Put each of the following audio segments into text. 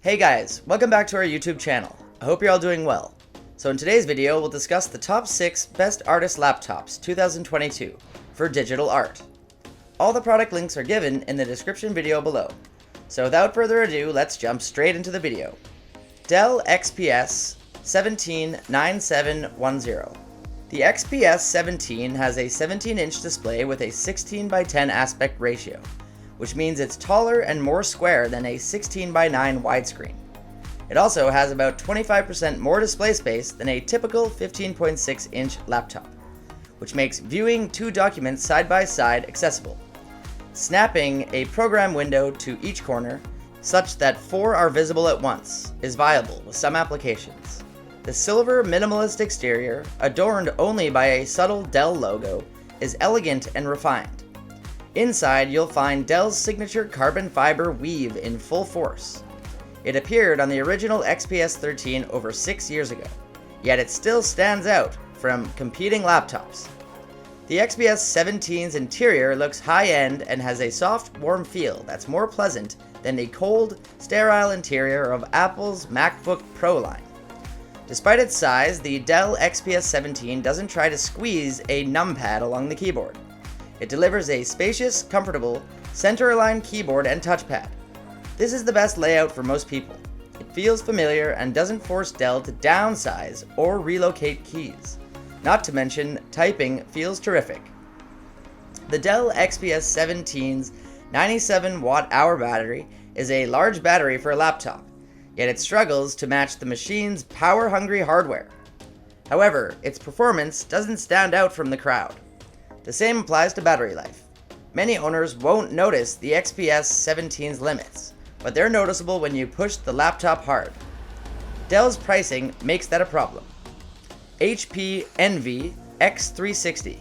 Hey guys, welcome back to our YouTube channel. I hope you're all doing well. So in today's video, we'll discuss the top 6 best artist laptops 2022 for digital art. All the product links are given in the description video below. So without further ado, let's jump straight into the video. Dell XPS 179710. The XPS 17 has a 17-inch display with a 16:10 aspect ratio, which means it's taller and more square than a 16:9 widescreen. It also has about 25% more display space than a typical 15.6-inch laptop, which makes viewing two documents side by side accessible. Snapping a program window to each corner, such that 4 are visible at once, is viable with some applications. The silver minimalist exterior, adorned only by a subtle Dell logo, is elegant and refined. Inside, you'll find Dell's signature carbon fiber weave in full force. It appeared on the original XPS 13 over 6 years ago, yet it still stands out from competing laptops. The XPS 17's interior looks high-end and has a soft, warm feel that's more pleasant than the cold, sterile interior of Apple's MacBook Pro line. Despite its size, the Dell XPS 17 doesn't try to squeeze a numpad along the keyboard. It delivers a spacious, comfortable, center-aligned keyboard and touchpad. This is the best layout for most people. It feels familiar and doesn't force Dell to downsize or relocate keys. Not to mention, typing feels terrific. The Dell XPS 17's 97 watt-hour battery is a large battery for a laptop, yet it struggles to match the machine's power-hungry hardware. However, its performance doesn't stand out from the crowd. The same applies to battery life. Many owners won't notice the XPS 17's limits, but they're noticeable when you push the laptop hard. Dell's pricing makes that a problem. HP Envy X360.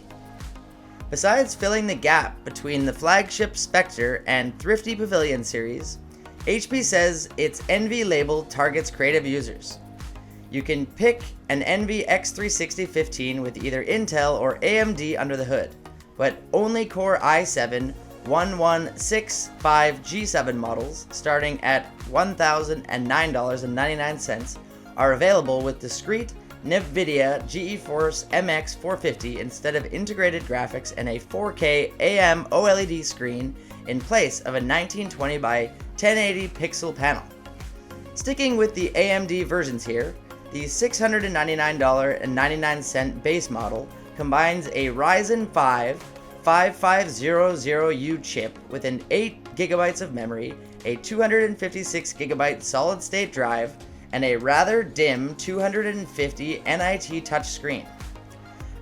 Besides filling the gap between the flagship Spectre and thrifty Pavilion series, HP says its Envy label targets creative users. You can pick an Envy X360 15 with either Intel or AMD under the hood, but only Core i7 1165G7 models starting at $1,009.99 are available with discrete Nvidia GeForce MX450 instead of integrated graphics and a 4K AMOLED screen in place of a 1920 by 1080 pixel panel. Sticking with the AMD versions here, the $699.99 base model combines a Ryzen 5 5500U chip with an 8GB of memory, a 256GB solid-state drive, and a rather dim 250 nit touchscreen.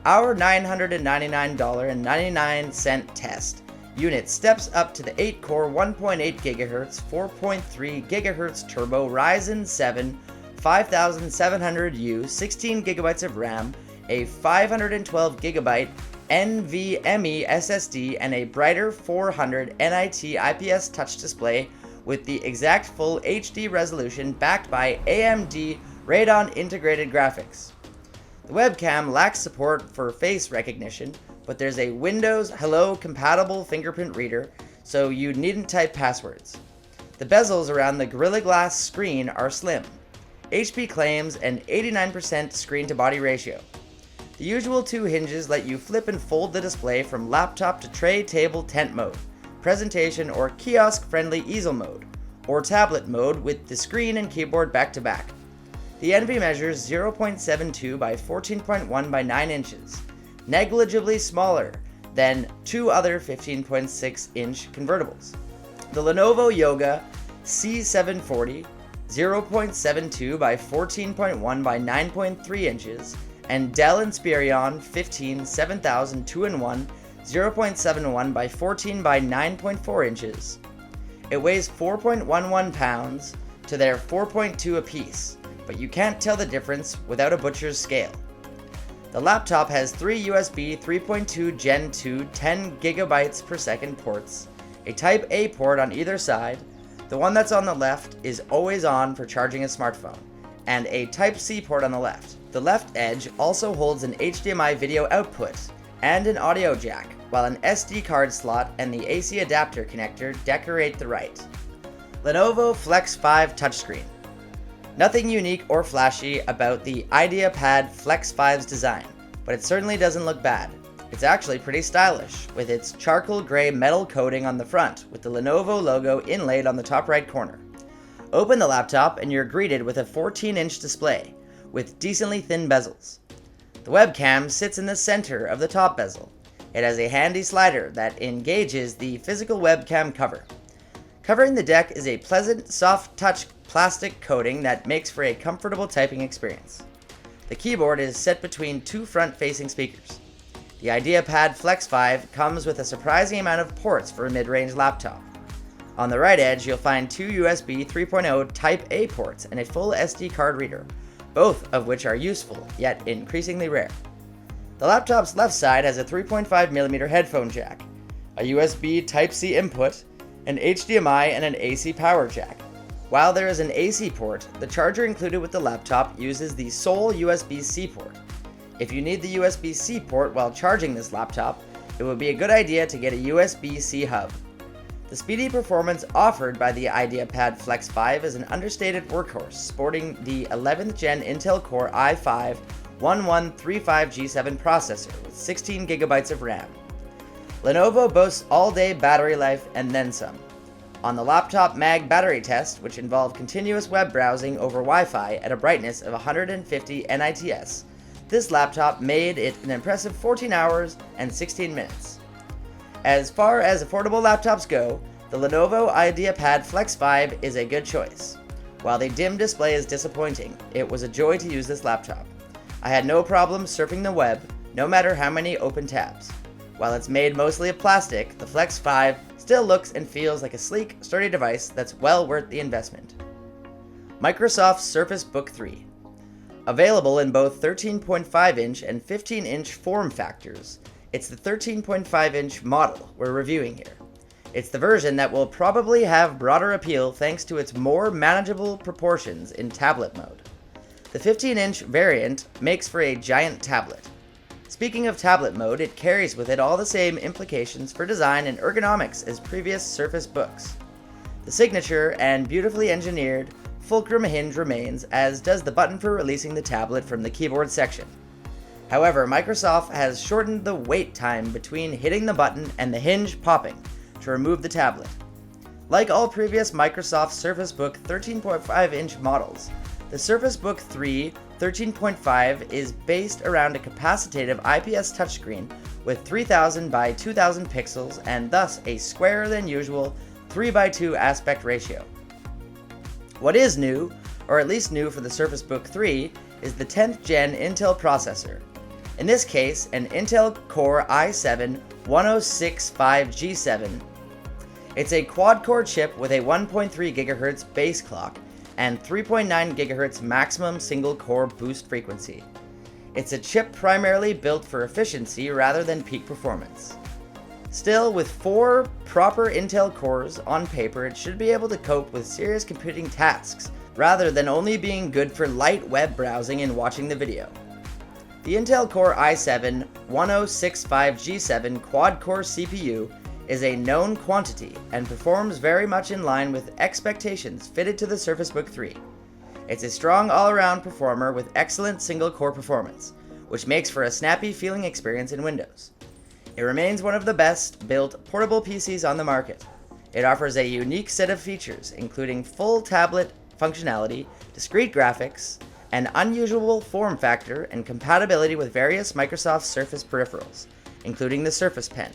Our $999.99 test unit steps up to the 8-core 1.8 GHz 4.3 GHz turbo Ryzen 7 5700U, 16GB of RAM, a 512GB NVMe SSD, and a brighter 400 nit IPS touch display with the exact full HD resolution backed by AMD Radeon integrated graphics. The webcam lacks support for face recognition, but there's a Windows Hello compatible fingerprint reader, so you needn't type passwords. The bezels around the Gorilla Glass screen are slim. HP claims an 89% screen-to-body ratio. The usual 2 hinges let you flip and fold the display from laptop to tray table tent mode, presentation or kiosk-friendly easel mode, or tablet mode with the screen and keyboard back-to-back. The Envy measures 0.72 by 14.1 by 9 inches, negligibly smaller than 2 other 15.6-inch convertibles. The Lenovo Yoga C740 0.72 by 14.1 by 9.3 inches, and Dell Inspiron 15 7000 2-in-1 0.71 by 14 by 9.4 inches. It weighs 4.11 pounds to their 4.2 apiece, but you can't tell the difference without a butcher's scale. The laptop has 3 USB 3.2 Gen 2 10GB per second ports, a Type A port on either side. The one that's on the left is always on for charging a smartphone, and a Type-C port on the left. The left edge also holds an HDMI video output and an audio jack, while an SD card slot and the AC adapter connector decorate the right. Lenovo Flex 5 touchscreen. Nothing unique or flashy about the IdeaPad Flex 5's design, but it certainly doesn't look bad. It's actually pretty stylish, with its charcoal gray metal coating on the front, with the Lenovo logo inlaid on the top right corner. Open the laptop and you're greeted with a 14-inch display, with decently thin bezels. The webcam sits in the center of the top bezel. It has a handy slider that engages the physical webcam cover. Covering the deck is a pleasant, soft-touch plastic coating that makes for a comfortable typing experience. The keyboard is set between two front-facing speakers. The IdeaPad Flex 5 comes with a surprising amount of ports for a mid-range laptop. On the right edge, you'll find two USB 3.0 Type A ports and a full SD card reader, both of which are useful, yet increasingly rare. The laptop's left side has a 3.5mm headphone jack, a USB Type-C input, an HDMI, and an AC power jack. While there is an AC port, the charger included with the laptop uses the sole USB-C port. If you need the USB-C port while charging this laptop, it would be a good idea to get a USB-C hub. The speedy performance offered by the IdeaPad Flex 5 is an understated workhorse, sporting the 11th Gen Intel Core i5-1135G7 processor with 16GB of RAM. Lenovo boasts all-day battery life and then some. On the laptop mag battery test, which involved continuous web browsing over Wi-Fi at a brightness of 150 nits, this laptop made it an impressive 14 hours and 16 minutes. As far as affordable laptops go, the Lenovo IdeaPad Flex 5 is a good choice. While the dim display is disappointing, it was a joy to use this laptop. I had no problem surfing the web, no matter how many open tabs. While it's made mostly of plastic, the Flex 5 still looks and feels like a sleek, sturdy device that's well worth the investment. Microsoft Surface Book 3. Available in both 13.5-inch and 15-inch form factors, it's the 13.5-inch model we're reviewing here. It's the version that will probably have broader appeal thanks to its more manageable proportions in tablet mode. The 15-inch variant makes for a giant tablet. Speaking of tablet mode, it carries with it all the same implications for design and ergonomics as previous Surface Books. The signature and beautifully engineered fulcrum hinge remains, as does the button for releasing the tablet from the keyboard section. However, Microsoft has shortened the wait time between hitting the button and the hinge popping to remove the tablet. Like all previous Microsoft Surface Book 13.5-inch models, the Surface Book 3 13.5 is based around a capacitive IPS touchscreen with 3000 by 2000 pixels and thus a squarer than usual 3:2 aspect ratio. What is new, or at least new for the Surface Book 3, is the 10th Gen Intel processor. In this case, an Intel Core i7-1065G7. It's a quad-core chip with a 1.3 GHz base clock and 3.9 GHz maximum single-core boost frequency. It's a chip primarily built for efficiency rather than peak performance. Still, with 4 proper Intel cores on paper, it should be able to cope with serious computing tasks, rather than only being good for light web browsing and watching the video. The Intel Core i7-1065G7 quad-core CPU is a known quantity and performs very much in line with expectations fitted to the Surface Book 3. It's a strong all-around performer with excellent single-core performance, which makes for a snappy feeling experience in Windows. It remains one of the best built portable PCs on the market. It offers a unique set of features, including full tablet functionality, discrete graphics, an unusual form factor, and compatibility with various Microsoft Surface peripherals, including the Surface Pen.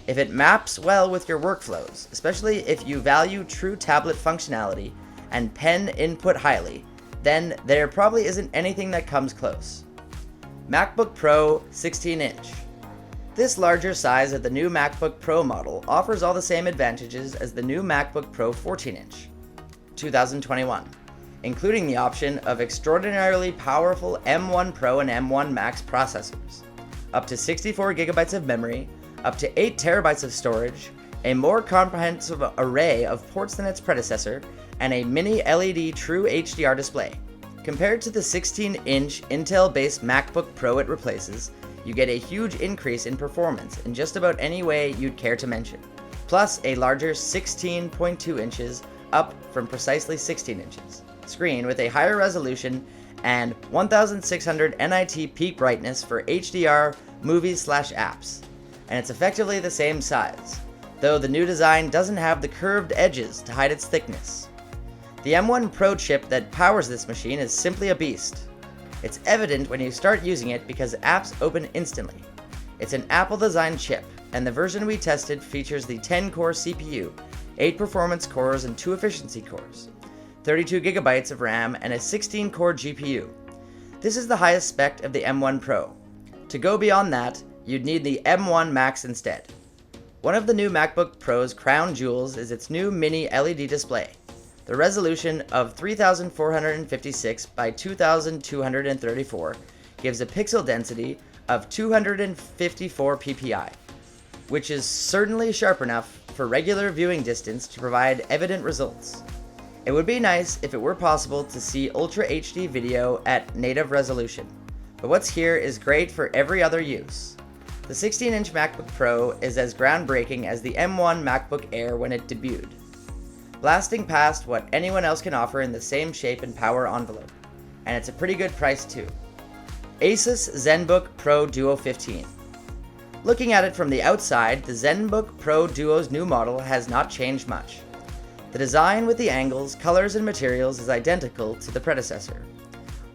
If it maps well with your workflows, especially if you value true tablet functionality and pen input highly, then there probably isn't anything that comes close. MacBook Pro 16-inch. This larger size of the new MacBook Pro model offers all the same advantages as the new MacBook Pro 14-inch, 2021, including the option of extraordinarily powerful M1 Pro and M1 Max processors, up to 64 GB of memory, up to 8 TB of storage, a more comprehensive array of ports than its predecessor, and a mini LED True HDR display. Compared to the 16-inch Intel-based MacBook Pro it replaces, you get a huge increase in performance in just about any way you'd care to mention, plus a larger 16.2 inches up from precisely 16 inches, screen with a higher resolution and 1600 nit peak brightness for HDR movies/apps, and it's effectively the same size, though the new design doesn't have the curved edges to hide its thickness. The M1 Pro chip that powers this machine is simply a beast. It's evident when you start using it because apps open instantly. It's an Apple-designed chip, and the version we tested features the 10-core CPU, 8 performance cores and 2 efficiency cores, 32GB of RAM, and a 16-core GPU. This is the highest spec of the M1 Pro. To go beyond that, you'd need the M1 Max instead. One of the new MacBook Pro's crown jewels is its new mini LED display. The resolution of 3456 by 2234 gives a pixel density of 254 ppi, which is certainly sharp enough for regular viewing distance to provide evident results. It would be nice if it were possible to see Ultra HD video at native resolution, but what's here is great for every other use. The 16-inch MacBook Pro is as groundbreaking as the M1 MacBook Air when it debuted, blasting past what anyone else can offer in the same shape and power envelope, and it's a pretty good price too. ASUS ZenBook Pro Duo 15. Looking at it from the outside, the ZenBook Pro Duo's new model has not changed much. The design with the angles, colors, and materials is identical to the predecessor.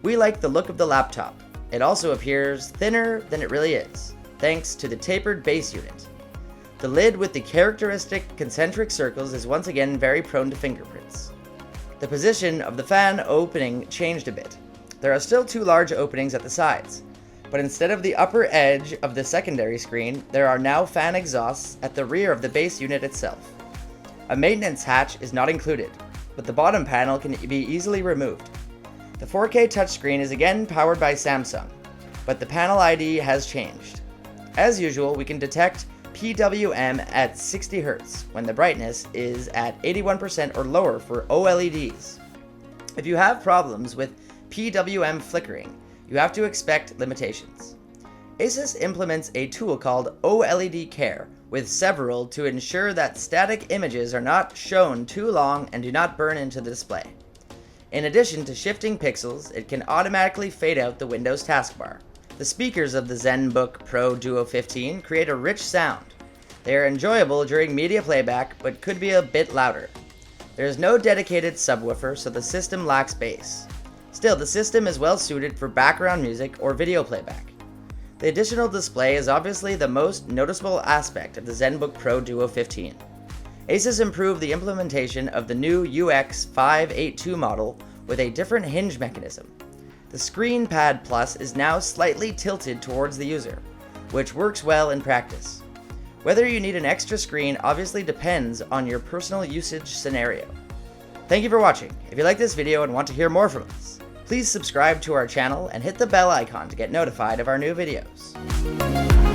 We like the look of the laptop. It also appears thinner than it really is, thanks to the tapered base unit. The lid with the characteristic concentric circles is once again very prone to fingerprints. The position of the fan opening changed a bit. There are still 2 large openings at the sides, but instead of the upper edge of the secondary screen, there are now fan exhausts at the rear of the base unit itself. A maintenance hatch is not included, but the bottom panel can be easily removed. The 4K touchscreen is again powered by Samsung, but the panel ID has changed. As usual, we can detect PWM at 60 Hz when the brightness is at 81% or lower for OLEDs. If you have problems with PWM flickering, you have to expect limitations. ASUS implements a tool called OLED Care with several to ensure that static images are not shown too long and do not burn into the display. In addition to shifting pixels, it can automatically fade out the Windows taskbar. The speakers of the ZenBook Pro Duo 15 create a rich sound. They are enjoyable during media playback, but could be a bit louder. There is no dedicated subwoofer, so the system lacks bass. Still, the system is well suited for background music or video playback. The additional display is obviously the most noticeable aspect of the ZenBook Pro Duo 15. ASUS improved the implementation of the new UX582 model with a different hinge mechanism. The Screen Pad Plus is now slightly tilted towards the user, which works well in practice. Whether you need an extra screen obviously depends on your personal usage scenario. Thank you for watching. If you like this video and want to hear more from us, please subscribe to our channel and hit the bell icon to get notified of our new videos.